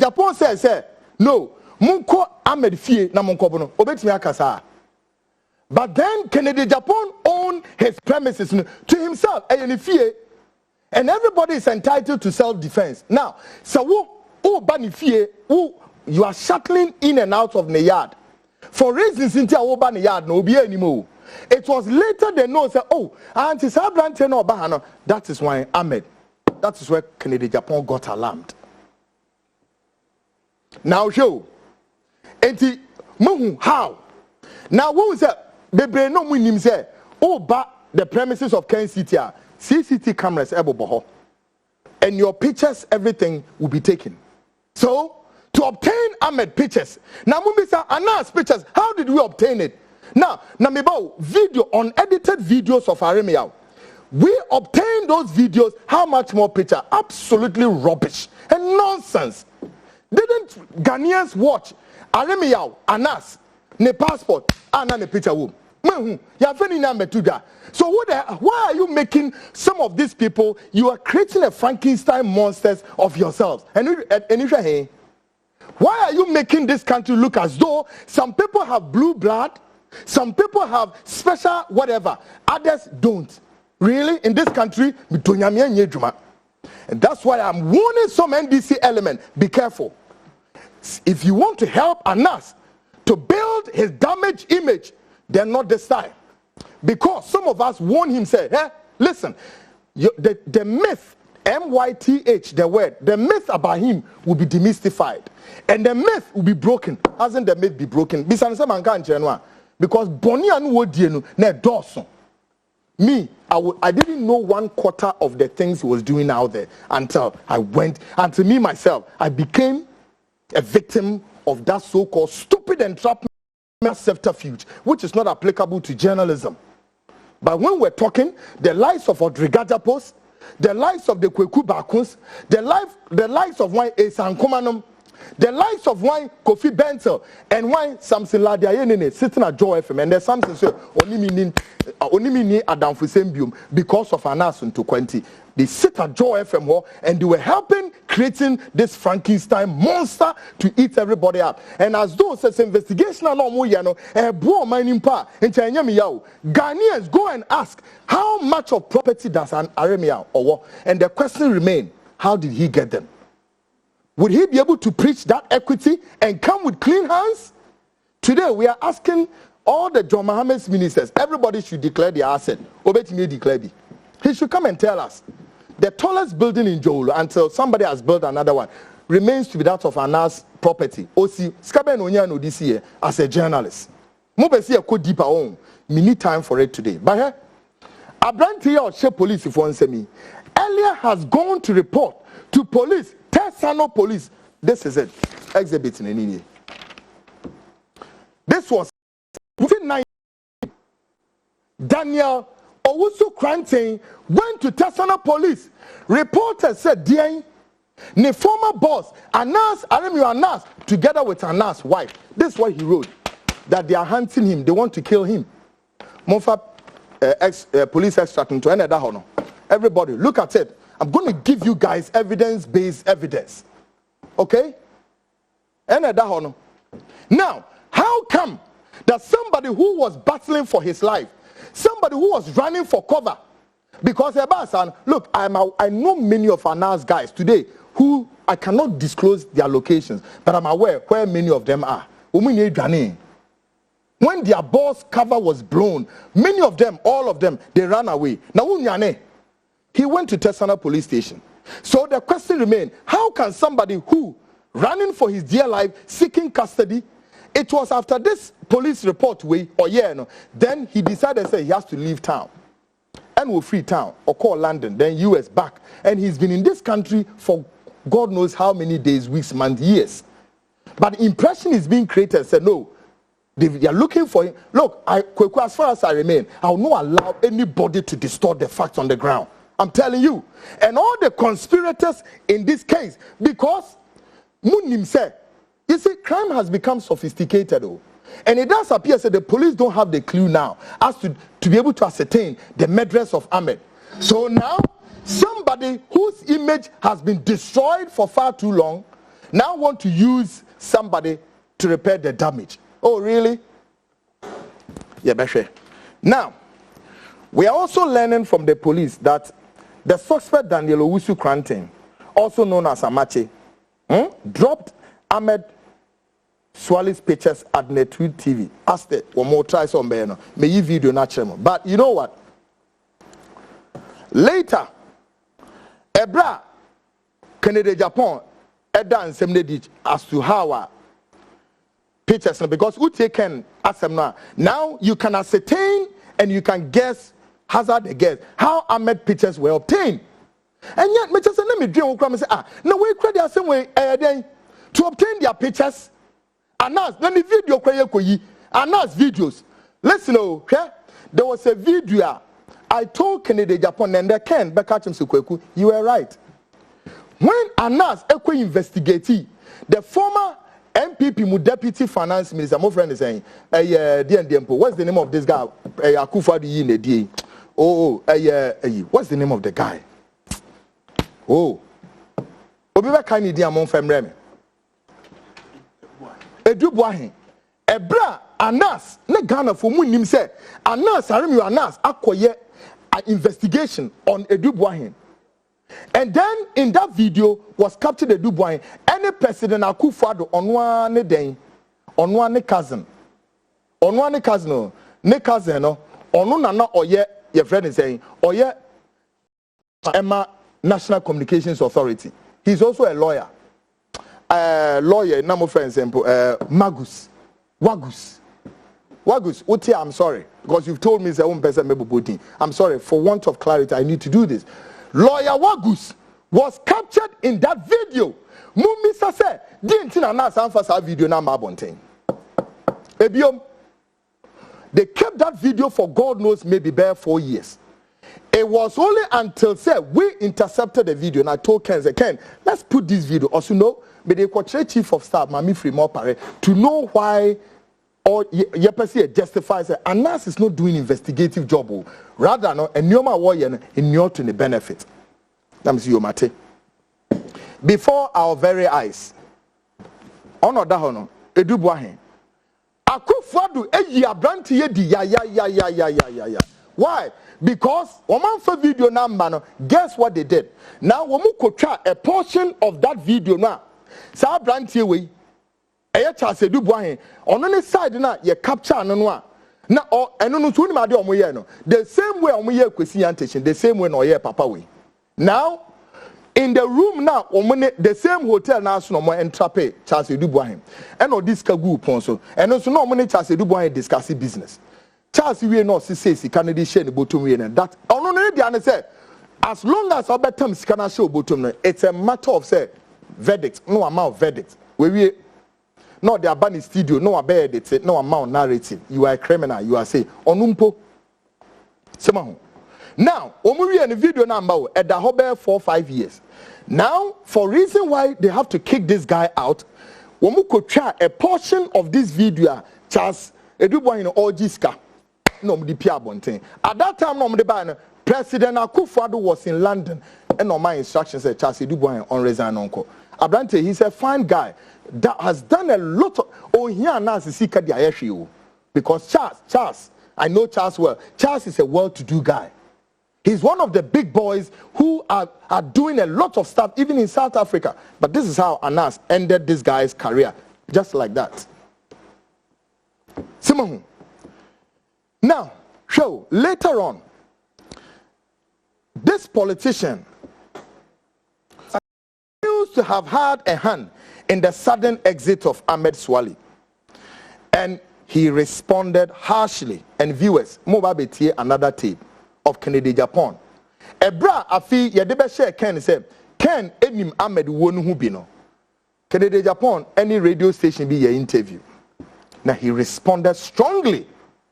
Japan says, no, Munko Ahmed Fie na Munkobono, Obetimi Akasa. But then Kennedy Japan owned his premises to himself, and everybody is entitled to self-defense. Now, so you are shuttling in and out of the yard. For reasons in the yard, no be anymore. It was later they know, say, oh, Auntie Sabrante no Bahano. That is why Ahmed. That is where Kennedy Japan got alarmed. Now, show. Enti, how? Now, what was that? Bebe no munim say, oh, but the premises of Ken City are CCTV cameras, and your pictures, everything will be taken. So, to obtain Ahmed pictures, now Mumbisa Annas pictures, how did we obtain it? Now, Namibao, video, unedited videos of Aremiao. We obtained those videos, how much more picture? Absolutely rubbish and nonsense. Didn't Ghanaians watch Aremiao, Annas, ne passport, and ne picture womb? So why are you making some of these people, you are creating a Frankenstein monsters of yourselves? And why are you making this country look as though some people have blue blood, some people have special whatever, others don't? Really? In this country, and that's why I'm warning some NDC element, be careful. If you want to help Anas to build his damaged image, then not this time. Because some of us warn him, say, hey, listen, the myth, M-Y-T-H, the word, the myth about him will be demystified. And the myth will be broken. Hasn't the myth be broken? Because Bonnie and Wodienu, ne Dawson. Me, I didn't know 1/4 of the things he was doing out there until I went, and to me myself, I became a victim of that so-called stupid entrapment subterfuge, which is not applicable to journalism. But when we're talking, the lives of Odrigaja Post, the lives of the Kwaku Bakuns, the lives of why Esan Komanum, the lives of why Kofi Bentel, and why Samson Ladiayenene sitting at Joe FM, and there's something say only Adam Fusembium because of Anasun to 20. They sit at Joe FM and they were helping creating this Frankenstein monster to eat everybody up. And as those says investigation Ghanaians go and ask how much of property does an Aremia or, and the question remains, how did he get them? Would he be able to preach that equity and come with clean hands? Today we are asking all the John Mohammed's ministers, everybody should declare their asset. Obetimi declare. He should come and tell us. The tallest building in Jolo, until somebody has built another one, remains to be that of Anas property. Osi, Skaben Onyano this year as a journalist. Mobesi a code deeper on. We need time for it today. But here, Abranti or She police if one say me. Earlier has gone to report to police, Tesano police. This is it. Exhibit in India. This was within 9. Daniel Koranteng went to Tesana police. Reporters said, "Dear, the former boss, Anas, Anas, together with Anas' wife." This is what he wrote, that they are hunting him. They want to kill him. Mofa police extract into another honor. Everybody, look at it. I'm going to give you guys evidence-based evidence. Okay? Another honor. Now, how come that somebody who was battling for his life, somebody who was running for cover, because Ebasan, look, I know many of Anas guys today who I cannot disclose their locations, but I'm aware where many of them are. When their boss cover was blown, many of them, all of them, they ran away. Now, he went to Tesana police station. So the question remains, how can somebody who running for his dear life, seeking custody, it was after this police report then he decided say he has to leave town and will free town or call London, then US back. And he's been in this country for God knows how many days, weeks, months, years. But impression is being created, said no, they are looking for him. Look, as far as I remain, I will not allow anybody to distort the facts on the ground. I'm telling you. And all the conspirators in this case, because Munim said, you see, crime has become sophisticated, and it does appear that the police don't have the clue now as to be able to ascertain the murderers of Ahmed. So now, somebody whose image has been destroyed for far too long, now want to use somebody to repair the damage. Oh, really? Yeah, Beshe. Now, we are also learning from the police that the suspect Daniel Koranteng, also known as Amache, dropped Ahmed Suale's pictures at Netweet TV. Asked it one more try some better. May you video natural. But you know what? Later, Ebra, Canada, Japan, Eda and Semnedich as to how pictures, because who taken Asemna. Now you can ascertain and you can guess, hazard a guess, how Ahmed pictures were obtained. And yet, me just let me dream and say, no way credit the same way to obtain their pictures. Announce, let me video announce videos. Listen, okay? There was a video. I told Canada, Japan, and they can back at him. You were right. When Anas Ekwe investigated, the former MPP, deputy finance minister, my friend is saying, what's the name of this guy? Akufo-Addo. What's the name of the guy? Oh, Obiba Kani di among family. Edubuahin. Ebra Anas ne Ghana for munim say Anas Arimi Anas akoye an investigation on Edubuahin. And then in that video was captured Edubuahin. Any President Akufo-Addo on one cousin. On one cousin, ne cousin no, on nana oye your friend is saying oye Emma National Communications Authority. He's also a lawyer. Lawyer, number for example, Wagus. Uti, I'm sorry, because you've told me it's your own person, maybe. I'm sorry, for want of clarity, I need to do this. Lawyer Wagus was captured in that video. Mumisa said, didn't you video na mabonting? Ebiom. They kept that video for God knows maybe bare 4 years. It was only until we intercepted the video and I told Ken, let's put this video. Also know, but they portray chief of staff, Mami Fremont Pare, to know why or Yepesi justifies it. Anas is not doing investigative job. Rather, no, and Nyoma Warrior in your to the benefit. That you mate. Before our very eyes. Ono dahono, Edubuahin. Akufo-Addo eyi abranti di ya. Why? Because woman for video number no, guess what they did? Now woman could try a portion of that video now. Sa abranti we eye Charles Edubuahin on any side na ye capture no no na o eno no tuni ma de omoye no the same way omoye kwesi yantation the same way no ye papa we. Now in the room now the same hotel now so no mo entrape Charles Edubuahin and this kagu pon so eno so no mo Charles Edubuahin discuss business. Charles we no say Canada share the bottom we and that ono no dey say as long as obetam sika show bottom no it's a matter of say verdict no amount of verdict we no the abani studio no abed it no amount narrative you are a criminal you are say onumpo sema now omuwi and video number at the hobe 4-5 years now for reason why they have to kick this guy out womu could try a portion of this video Charles Edubuahin Ojiska no mdi pia bonten at that time no mdi ba President Akufo-Addo was in London and on my instructions said Charles Edubuahin on resign uncle Abrante he's a fine guy that has done a lot of here now sika dia yehwe because Charles I know Charles well. Charles is a well-to-do guy. He's one of the big boys who are doing a lot of stuff even in South Africa. But this is how Anas ended this guy's career just like that. Simon. Now, show later on, this politician used to have had a hand in the sudden exit of Ahmed Suale, and he responded harshly. And viewers, Mobabeti another tape of Canada Japan. Ebra afi yedebe share Ken say Ken enim Ahmed wonu hu bi no. Canada Japan any radio station be your interview. Now he responded strongly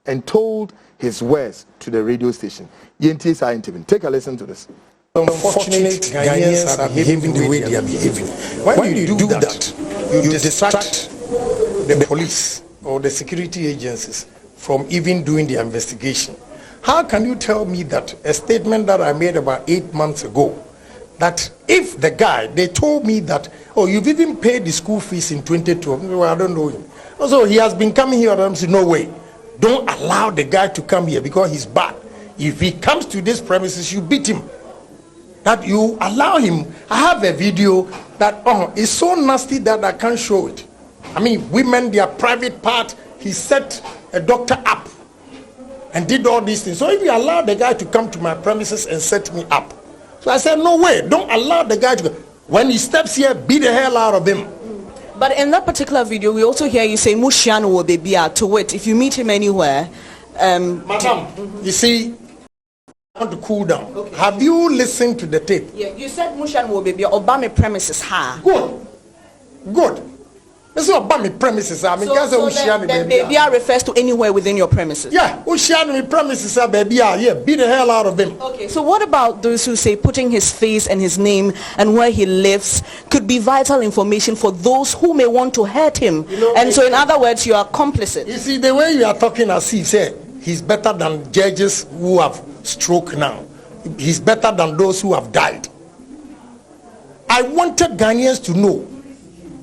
and told his words to the radio station. Yentis are interviewing. Take a listen to this. Unfortunate Ghanaians are behaving the way they are behaving. When you do that, you distract the police or the security agencies from even doing the investigation. How can you tell me that a statement that I made about 8 months ago that if the guy, they told me that, oh, you've even paid the school fees in 2012. Well, I don't know him. So he has been coming here, and I said, no way. Don't allow the guy to come here because he's bad. If he comes to this premises, you beat him. That you allow him. I have a video that is so nasty that I can't show it. I mean, women, their private part, he set a doctor up and did all these things. So if you allow the guy to come to my premises and set me up. So I said, no way, don't allow the guy to go. When he steps here, beat the hell out of him. But in that particular video, we also hear you say, Mushiano will be to wit. If you meet him anywhere... Madam, you see, I want to cool down. Okay. Have you listened to the tape? Yeah, you said Mushiano will be Obama premises. Good. Good. This is Obama premises. I mean, so the baby refers to anywhere within your premises. Yeah, Ushiano premises, baby. Yeah, beat the hell out of him. Okay, so what about those who say putting his face and his name and where he lives could be vital information for those who may want to hurt him? You know, and so, in other words, you are complicit. You see, the way you are talking as if say he's better than judges who have stroke now. He's better than those who have died. I wanted Ghanaians to know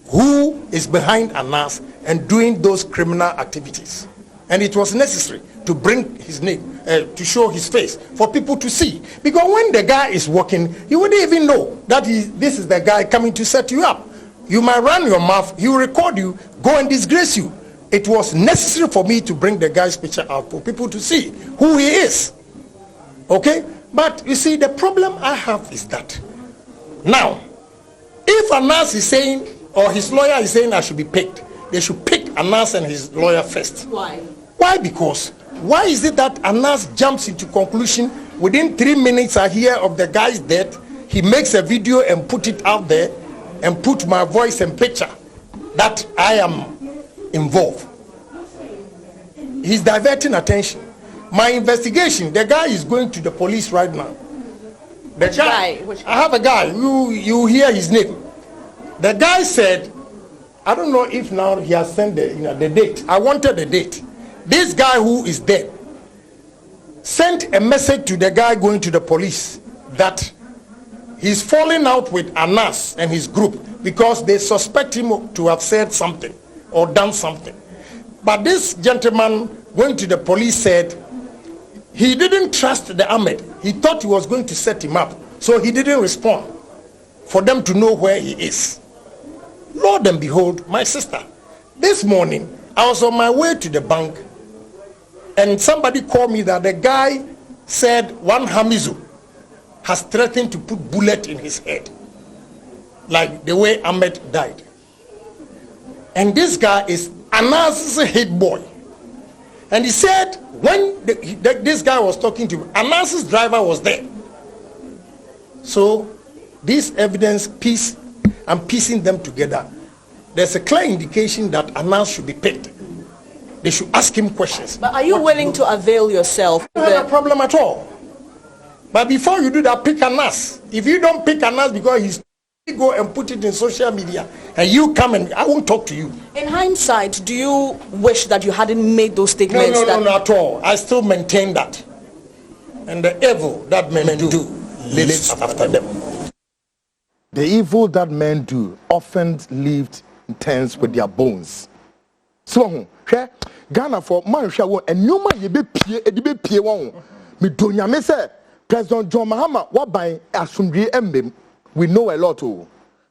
who is behind Anas and doing those criminal activities. And it was necessary to bring his name, to show his face, for people to see. Because when the guy is walking, you wouldn't even know that this is the guy coming to set you up. You might run your mouth, he will record you, go and disgrace you. It was necessary for me to bring the guy's picture out for people to see who he is. Okay? But you see, the problem I have is that now, if Anas is saying, or his lawyer is saying I should be picked, they should pick Anas and his lawyer first. Why? Why? Because why is it that Anas jumps into conclusion within 3 minutes I hear of the guy's death, he makes a video and put it out there and put my voice and picture that I am involved. He's diverting attention. My investigation, the guy is going to the police right now. The guy, I have a guy, you hear his name. The guy said, I don't know if now he has sent the date. I wanted the date. This guy who is dead sent a message to the guy going to the police that he's falling out with Anas and his group because they suspect him to have said something or done something. But this gentleman going to the police said he didn't trust the Ahmed. He thought he was going to set him up. So he didn't respond for them to know where he is. Lord and behold, my sister, this morning I was on my way to the bank and somebody called me that the guy said one Hamizu has threatened to put bullet in his head, like the way Ahmed died. And this guy is Anas's head boy. And he said when this guy was talking to him, Anas's driver was there. So this evidence piece, I'm piecing them together. There's a clear indication that Anas should be picked. They should ask him questions. But are you willing to avail yourself? No problem at all. But before you do that, pick Anas. If you don't pick Anas because he's go and put it in social media and you come and I won't talk to you. In hindsight, do you wish that you hadn't made those statements? No, not at all. I still maintain that. And the evil that men do lives after them. The evil that men do often leaves tense with their bones. So, Ghana for man shall and you might be pie one. Me donya me say President John Mahama what by Asumdie Embe. We know a lot too.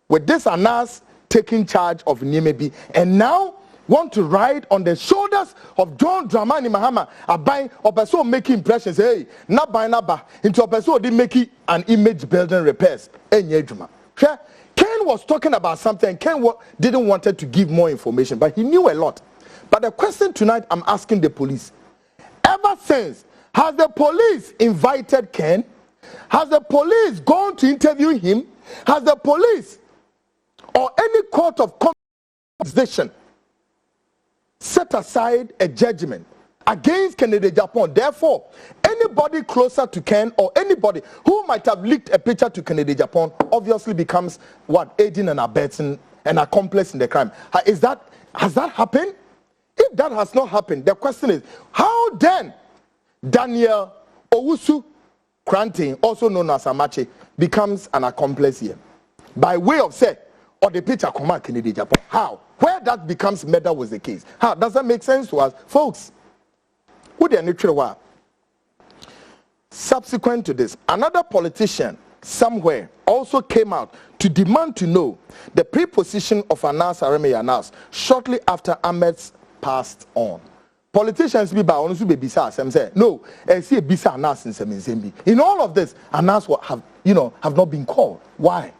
With this Anas taking charge of Niemebi and now want to ride on the shoulders of John Dramani Mahama, a buying or person making impressions. Hey, not buying into a person did make an image building repairs. Ken was talking about something. Ken didn't want to give more information, but he knew a lot. But the question tonight, I'm asking the police. Ever since, has the police invited Ken? Has the police gone to interview him? Has the police or any court of compensation set aside a judgment against Kennedy Japan? Therefore, anybody closer to Ken or anybody who might have leaked a picture to Kennedy Japan obviously becomes what? Aiding and abetting and accomplice in the crime. Has that happened? If that has not happened, the question is, how then Daniel Owusu Koranteng, also known as Amache, becomes an accomplice here. By way of say, or the picture command Kennedy Japan. How? Where that becomes murder was the case. How? Does that make sense to us? Folks, who the neutral were? Subsequent to this, another politician somewhere also came out to demand to know the preposition of Anas Areme Anas shortly after Ahmed's passed on. Politicians be by honest be bisa some say no, see bisa Anas in some. In all of this, Anas have not been called. Why?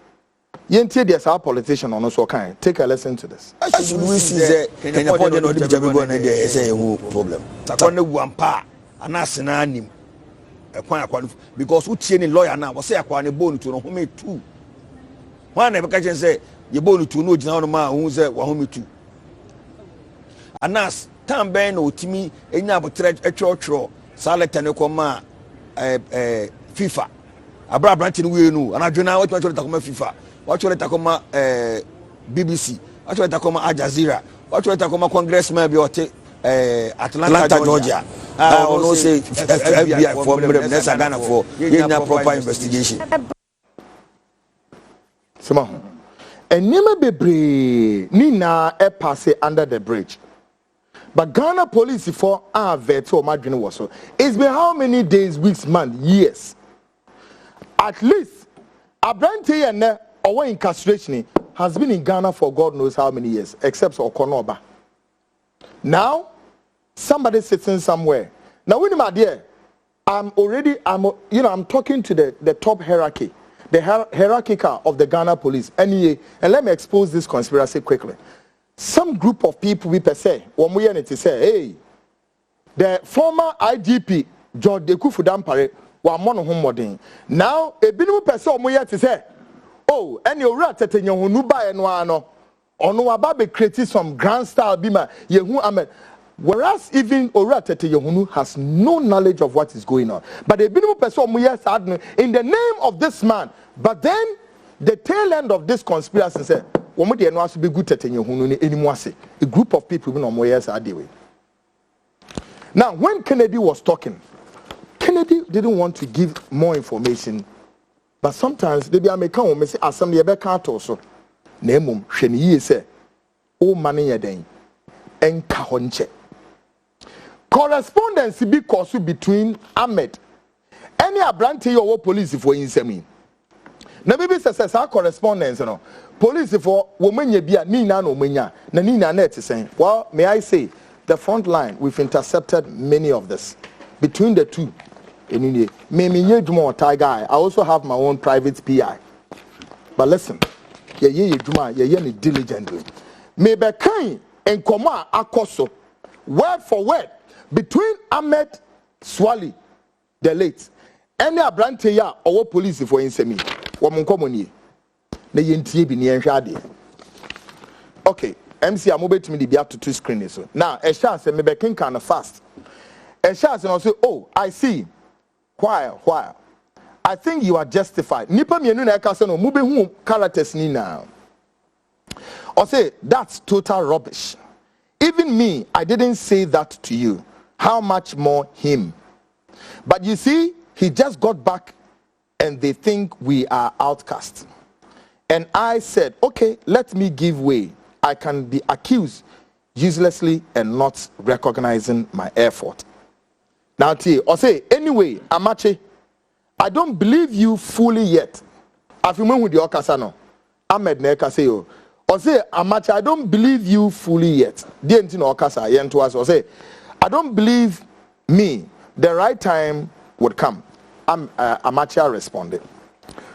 Yenti there's our politician on also kind. Take a lesson to this. We see that can you put no the say problem. Takone wampa Anas na anim. Because who tie lawyer now was say akwa ne bone to no home too. One never can say you bone to no jina no ma hu say wa home too. Anas tan ben no timi enya abotre etwotwo saleta ne koma FIFA. Abra branch no we no anadwona what takoma FIFA. What takoma BBC. What takoma Al Jazeera. What takoma congressman bi ote Atlanta Georgia. I will say FBI for next Ghana for proper investigation. Sima, and Nima Bebre Nina e passe under the bridge. But Ghana police for our vet or Madrid was so. It's been how many days, weeks, months, years? At least Abrante and or incarceration has been in Ghana for God knows how many years, except for Konoba. Now, somebody sitting somewhere. Now, when my dear, I'm talking to the top hierarchy, the hierarchical of the Ghana police, NEA, and let me expose this conspiracy quickly. Some group of people we per se, when we to say, hey, the former IGP George Ekufu Dampare were mono home. Now, a binu per se we to say, oh, and you rat at your hunuba and wano, or no ababe created some grand style bima, yehu amen. Whereas even Oratete Yohunu has no knowledge of what is going on. But the minimum person in the name of this man. But then the tail end of this conspiracy said, a group of people now when Kennedy was talking, Kennedy didn't want to give more information. But sometimes they be American say assembly also. Nemum Sheni say, oh money yadeng and kahonche. Correspondence because between Ahmed any Abrante or police for insemi. Na bibi says our correspondence no police for woman ye bia nina no menya na nina net saying well may I say the front line we've intercepted many of this between the two me tiger I also have my own private PI but listen ye diligently me be kind and koma akoso word for word between Ahmed Suale the late any Abrante ya or police for insemi woman common na yentie bi ne enhwade okay MC amobetimi de bia to two screen so now a chance me be king can fast a chance and say oh I see why I think you are justified nipa mienu na eka say no mu be hu characters ni now or say that's total rubbish. Even me, I didn't say that to you. How much more him? But you see, he just got back and they think we are outcasts. And I said, okay, let me give way. I can be accused uselessly and not recognizing my effort. Now, or say, anyway, Amache, I don't believe you fully yet. I've been with the Okasano. Ahmed Neka say, or say, Amache, I don't believe you fully yet. Or say, I don't believe me. The right time would come. Amache responded.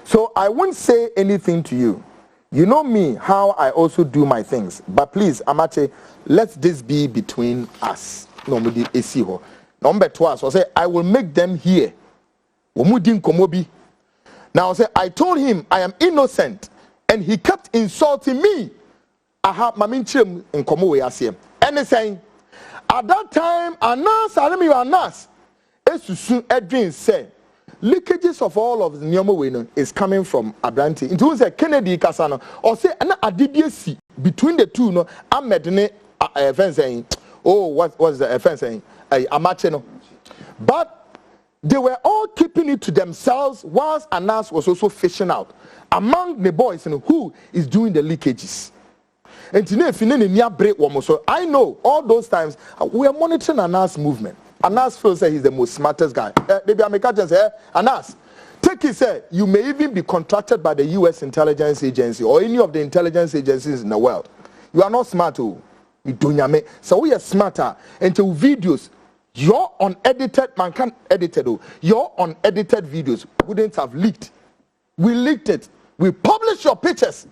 So I won't say anything to you. You know me, how I also do my things. But please, Amache, let this be between us. Number 2, so say, I will make them hear. Now say, I told him I am innocent. And he kept insulting me. I have my minchim in Komo Yasim. And he's saying, at that time, Anas, Anas, Esusun Edwin said, leakages of all of the Nyomo is coming from Abrante. It was a Kennedy Kasano, or say, an ADBC between the two, no, Ahmed ne offense saying, oh, what was the offense saying? Amacheno. But They were all keeping it to themselves whilst Anas was also fishing out among the boys and who is doing the leakages. And so I know all those times we are monitoring Anas' movement. Anas feels that he's the most smartest guy. Maybe I make a say, Anas, take it, say, you may even be contracted by the U.S. intelligence agency or any of the intelligence agencies in the world. You are not smart, oh. So we are smarter until videos. Your unedited, man can't edit it. Your unedited videos wouldn't have leaked. We leaked it. We published your pictures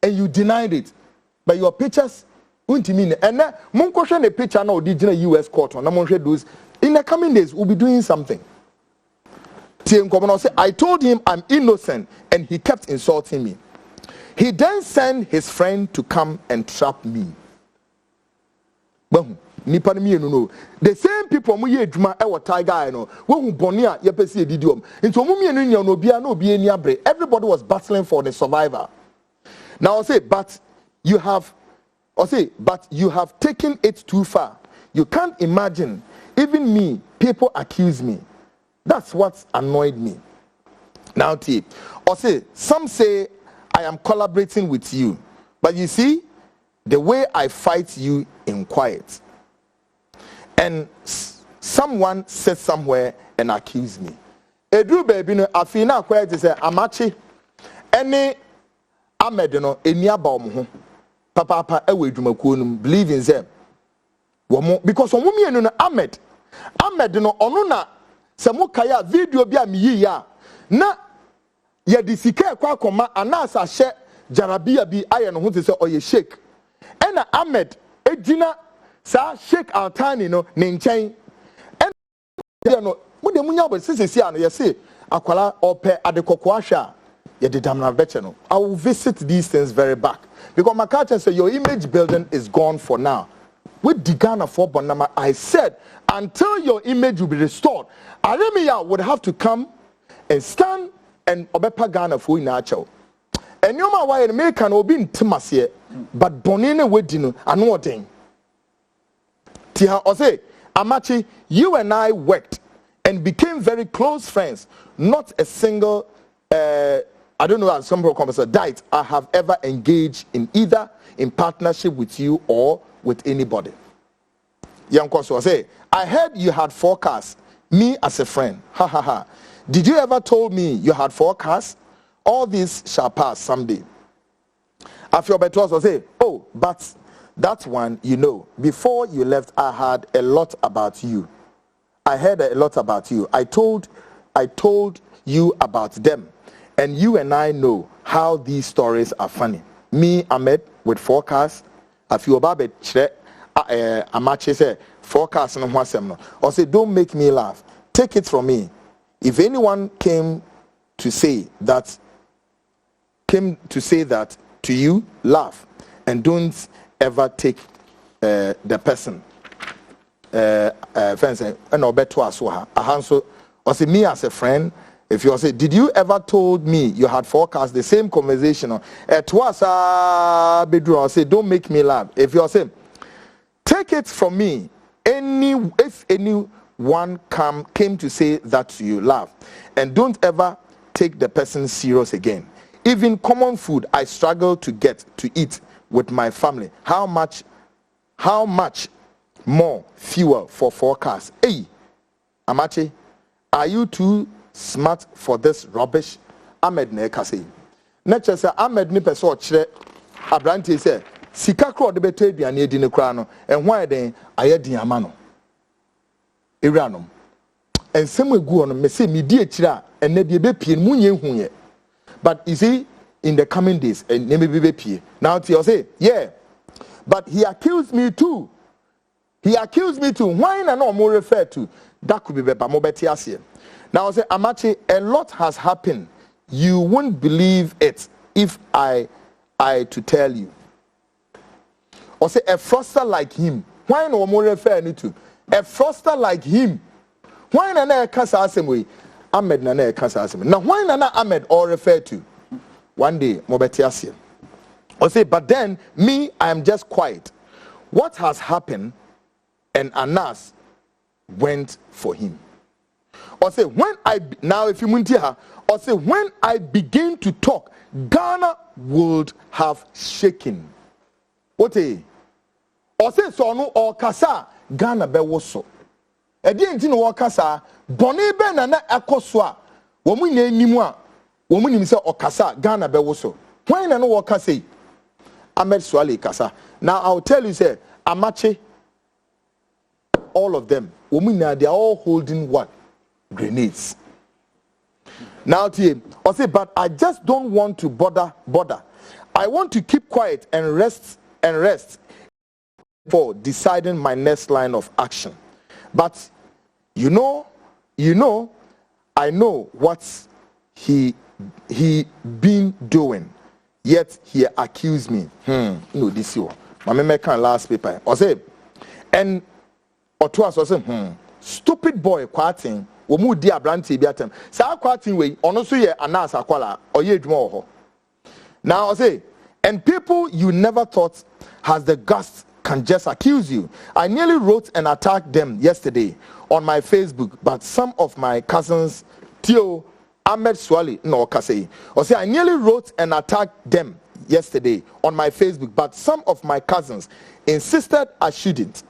and you denied it. But your pictures wouldn't mean it. And then, question the picture now, the US court on in the coming days, we'll be doing something. I told him I'm innocent and he kept insulting me. He then sent his friend to come and trap me. The same people who ye juma ewa tiger no who bonia ye pesi edidium into mumienu nya no bia no bia ni abre. Everybody was battling for the survivor. Now I say but you have taken it too far. You can't imagine. Even me, people accuse me. That's what annoyed me. Now some say I am collaborating with you, but you see the way I fight you in quiet. And someone said somewhere and accused me. Edru baby no afina quiet say amachi any Ahmed no enia ba omo ho papa ewe dwumakuo no believe in them because omo mienu no Ahmed no ono na se mo kaya video bi am yi ya na ye de sika kwa akoma anasa hye jarabia bi aye no ho te se oye shake ena Ahmed ejina sa Sheikh Altani no ne nchen en no mo de munya bo sesesi ano ye se akwala ope adekoko ahwa ye de damna beche no. I will visit these things very back because my culture say your image building is gone for now. With the Ghana for Bonama, I said until your image will be restored, Aremia would have to come and stand and obepa Ghana for inacho. And you know why American will be in Timasie, but Bonine Wedino, and what thing. Tiha Ose, Amachi, you and I worked and became very close friends. Not a single, I don't know how some people died. I have ever engaged in either in partnership with you or with anybody. Young Koso say, I heard you had 4 cars. Me as a friend. Ha ha ha. Did you ever told me you had 4 cars? All this shall pass someday. After your better say, oh, but that one, you know, before you left, I heard a lot about you. I heard a lot about you. I told you about them. And you and I know how these stories are funny. Me, Ahmed, with 4 cars. If you about Amache say 4 cars no wasem no. Or say, don't make me laugh. Take it from me. If anyone came to say that to you, laugh. And don't ever take the person friends and obeto aswa ahanso or say me as a friend. If you say, did you ever told me you had 4 cars, the same conversation twice bedroom, or say don't make me laugh. If you say take it from me, if anyone came to say that to you, laugh. And don't ever take the person serious again. Even common food I struggle to get to eat with my family. How much more fuel for 4 cars? Hey, Amache, are you too smart for this rubbish? Ahmed ne kase. Nature say Ahmed ni person kire abranti say sika kro de beto aduane edi ne kra no ehwan den ayedin ama no ewranom ensem egu ono me say me di akira enne de be pie mu nye hu ye. But you see in the coming days and me be pie now you say yeah, but he accused me too. Why na no more refer to that could be beba mo beti ase. Now I say Amache, a lot has happened. You won't believe it if I to tell you. Or say a fraudster like him. Why no more refer to a fraudster like him? Why na kasa asem Ahmed na kasa asem. Now why na Ahmed all refer to? One day mo beti ase. Or say but then me I am just quiet. What has happened? And Anas went for him. Or say when I now if you muntia, or say when I begin to talk, Ghana would have shaken. What a or say so no or kasa Ghana be woso. E di enti no kasa bone be na na ekoswa. Wo mu nya nimu a wo mu nim se okasa Ghana be woso. When na no kasa Ahmed Suale kasa. Now I'll tell you say Amache, all of them, they are all holding what? Grenades. Now, I say, but I just don't want to bother. I want to keep quiet and rest for deciding my next line of action. But you know, I know what he been doing. Yet he accused me. No, this year. My American last paper. I say, and or to us, I say, stupid boy, Kwatin. Omu di abranti biatem. Sa Kwatin way, ono so ye anas akwala or ye dmo. Now I say, and people you never thought has the guts can just accuse you. I nearly wrote and attacked them yesterday on my Facebook, but some of my cousins, Tio, Ahmed Suale, no Kasei, or say I nearly wrote and attacked them yesterday on my Facebook, but some of my cousins insisted I shouldn't,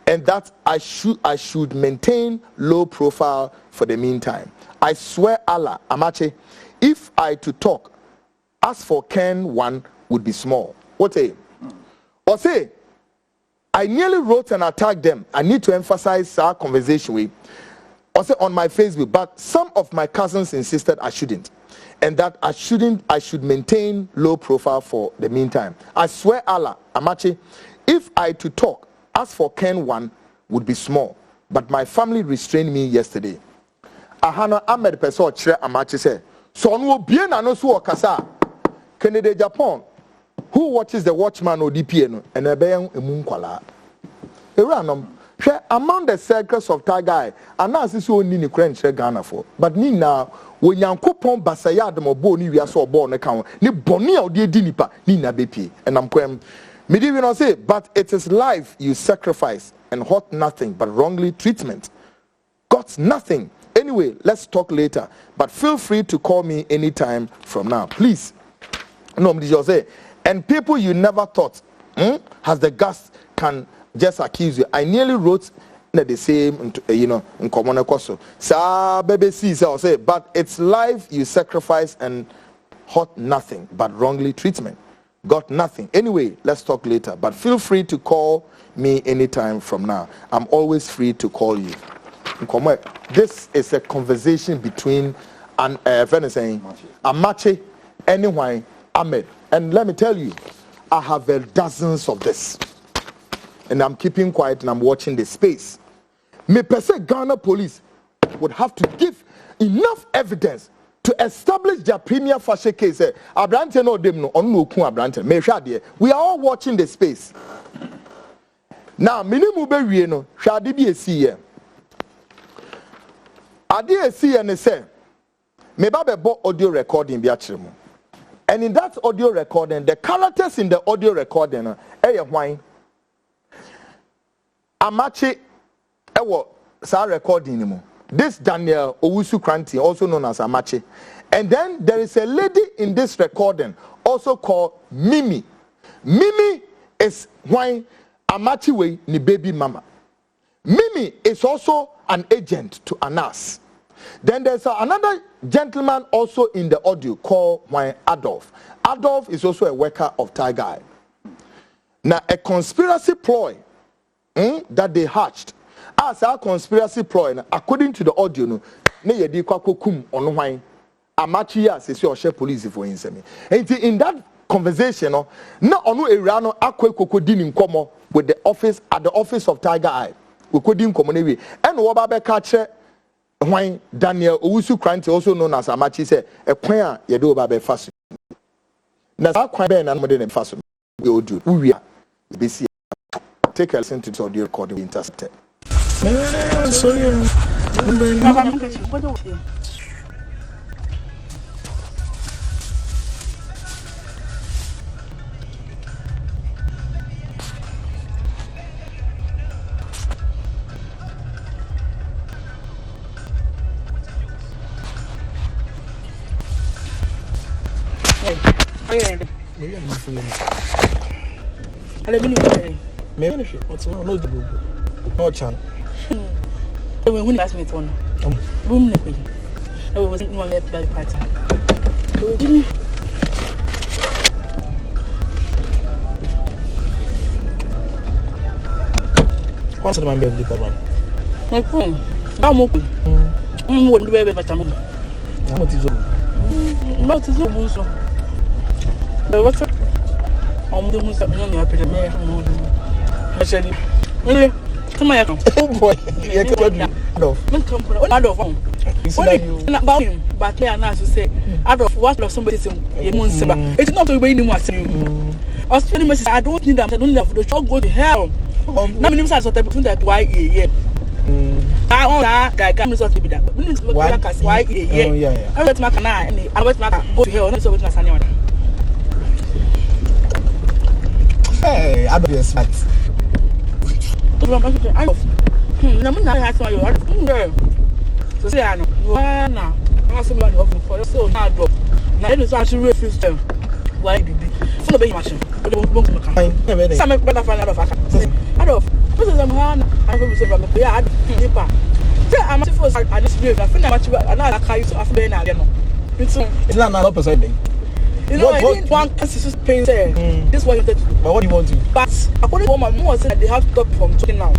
and that I should maintain low profile for the meantime. I swear Allah, Amache, if I to talk, as for Ken, one would be small. What say? Or say, I nearly wrote and attacked them. I need to emphasize our conversation with. Or say on my Facebook, but some of my cousins insisted I shouldn't, and that I should maintain low profile for the meantime. I swear Allah, Amache, if I to talk, as for Ken, one would be small, but my family restrained me yesterday. Ahana Ahmed Peso Chere Amache said, so no bien anosu okasa. Canada Japan, who watches the Watchman or DPN and a bayan emunkwala. Random. Among the circles of Tagai, and now this one in Ukraine, Ghana for. But me now, when Yankopon Basayad Moboni, we are so born account, ni Bonia or dear Dinipa, Nina BP, and I'm quem. Me did not say, but it is life you sacrifice and hot nothing but wrongly treatment. Got nothing. Anyway, let's talk later, but feel free to call me anytime from now, please. No, Jose, and people you never thought has the guts can just accuse you. I nearly wrote the same, in common course. Sa baby sees, I'll say, but it's life you sacrifice and hot nothing but wrongly treatment. Got nothing. Anyway, let's talk later. But feel free to call me anytime from now. I'm always free to call you. This is a conversation between Amache, anyone, Ahmed. And let me tell you, I have dozens of this. And I'm keeping quiet and I'm watching the space. Me per se Ghana police would have to give enough evidence to establish their premier fashion case. Abrante no dem no onu okun Abrante. Me hwa de. We are all watching the space. Now, minimu be wie no, hwa de bi esi ye. Ade esi ye ne say, me ba be bo audio recording bi a kire mu. And in that audio recording, the characters in the audio recording eh hwan Amache ewo sa recording ni mu. This Daniel Koranteng, also known as Amache. And then there is a lady in this recording also called Mimi. Mimi is why Amache way ni baby mama. Mimi is also an agent to Anas. Then there's another gentleman also in the audio called Adolf. Adolf is also a worker of Tiger. Now a conspiracy ploy that they hatched. As our conspiracy ploy, according to the audio, no, ne yedi Kwaku kum ono hwan. Amachi ya se share police for insemi. And in that conversation, no, na ono area no akwe kokodi ni nkomo with the office at the office of Tiger Eye. We could in common way. And what about catcher when Daniel Koranteng, also known as Amachi, said a prayer you do about fast. Now, I quite ben and modern fast. We do. We are. Take a listen to the audio recording intercepted. Maybe I'm not feeling it. I don't believe Maybe what's no the no chance. when you ask me to room neck. I wasn't one left by the party. What's the man be the one? My phone. I'm open. What do I better? What is all? What is no so? The what's up? I'm doing something on the epidemic. Actually, really, come here. Oh boy, yeah, come on. Adolf, about him, but they are not to say, Adolf, what of somebody saying, it's not to be anyone saying. I was telling myself, I don't need them, I don't have the child go to hell. No, many times I between that why, yeah. I own that guy, come to be that. Why, yeah. I let my canine, I let my go to hell, not so with my son. Hey, I don't be smart. So say I know. Now, I see money open for so now drop. Now it is actually refuse them. Why did it? For the baby machine. Some better find out of Adolf. This is a man. I will say, yeah, I'm not supposed to. I just believe. I think I'm actually another car. So I've been out. It's not another person. You know, one is pain there. This is what you did. But what do you want to? But according to my mom, said they have to stop from talking now.